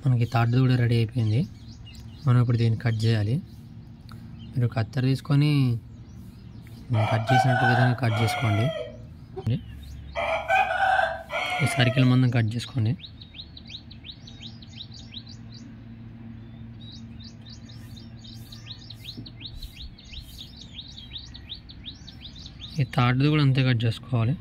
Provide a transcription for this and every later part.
మనకి తాడుది కూడా రెడీ అయిపోయింది. మనం ఇప్పుడు దీన్ని కట్ చేయాలి. మీరు కత్తెర తీసుకొని కట్ చేసినట్టు విధంగా కట్ చేసుకోండి. ఈ సర్కిల్ మందం కట్ చేసుకోండి. ఈ తాడుది కూడా అంతే కట్ చేసుకోవాలి.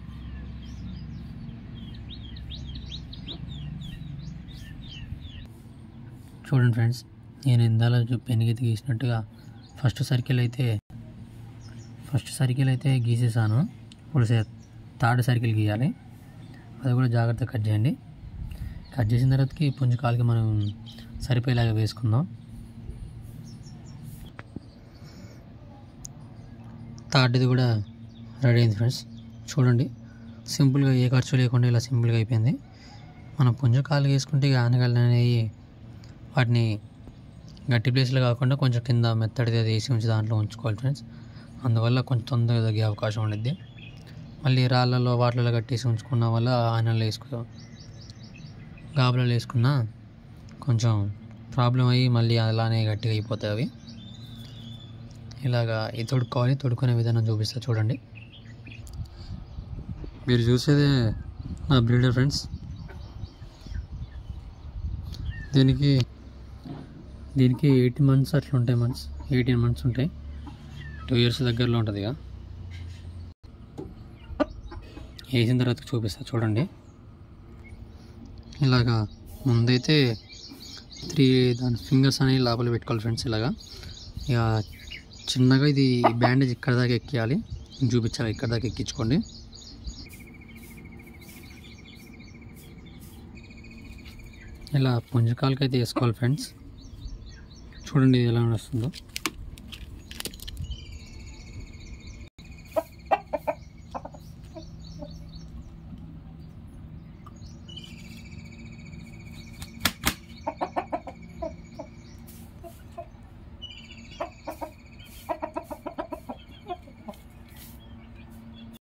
చూడండి ఫ్రెండ్స్, నేను ఇందాల పెనుగీత గీసినట్టుగా ఫస్ట్ సర్కిల్ అయితే గీసేసాను. ఇప్పుడు థర్డ్ సర్కిల్ గీయాలి. అది కూడా జాగ్రత్తగా కట్ చేయండి. కట్ చేసిన తర్వాతకి పుంజు కాలుకి మనం సరిపోయేలాగా వేసుకుందాం. థర్డ్ది కూడా రెడీ అయింది ఫ్రెండ్స్. చూడండి, సింపుల్గా ఏ ఖర్చు లేకుండా ఇలా సింపుల్గా అయిపోయింది. మనం పుంజు కాలు వేసుకుంటే ఇక ఆనగళ్ళు అనేవి వాటిని గట్టి ప్లేస్లో కాకుండా కొంచెం కింద మెత్తడిది అది వేసి ఉంచి దాంట్లో ఉంచుకోవాలి ఫ్రెండ్స్. అందువల్ల కొంచెం తొందరగా తగ్గే అవకాశం ఉండిద్ది. మళ్ళీ రాళ్ళలో వాటిలో కట్టేసి ఉంచుకున్న వల్ల ఆనలు గాబులలో వేసుకున్నా కొంచెం ప్రాబ్లం అయ్యి మళ్ళీ అలానే గట్టిగా అయిపోతాయి అవి. ఇలాగా ఇది తొడుక్కునే విధానం చూపిస్తా చూడండి. మీరు చూసేదే నా బ్రీడర్ ఫ్రెండ్స్. దీనికి 18 months అట్లా ఉంటాయి. 18 months ఉంటాయి. 2 years దగ్గరలో ఉంటుంది. ఇక వేసిన తర్వాత చూపిస్తా చూడండి. ఇలాగా ముందైతే 3 దాని ఫింగర్స్ అనేవి లోపల పెట్టుకోవాలి ఫ్రెండ్స్. ఇలాగా ఇక చిన్నగా ఇది బ్యాండేజ్ ఇక్కడ దాకా ఎక్కియాలి. చూపించాలి, ఇక్కడ దాకా ఎక్కించుకోండి. ఇలా పుంజకాలకి అయితే వేసుకోవాలి ఫ్రెండ్స్. చూడండి ఇది ఎలా వస్తుందో.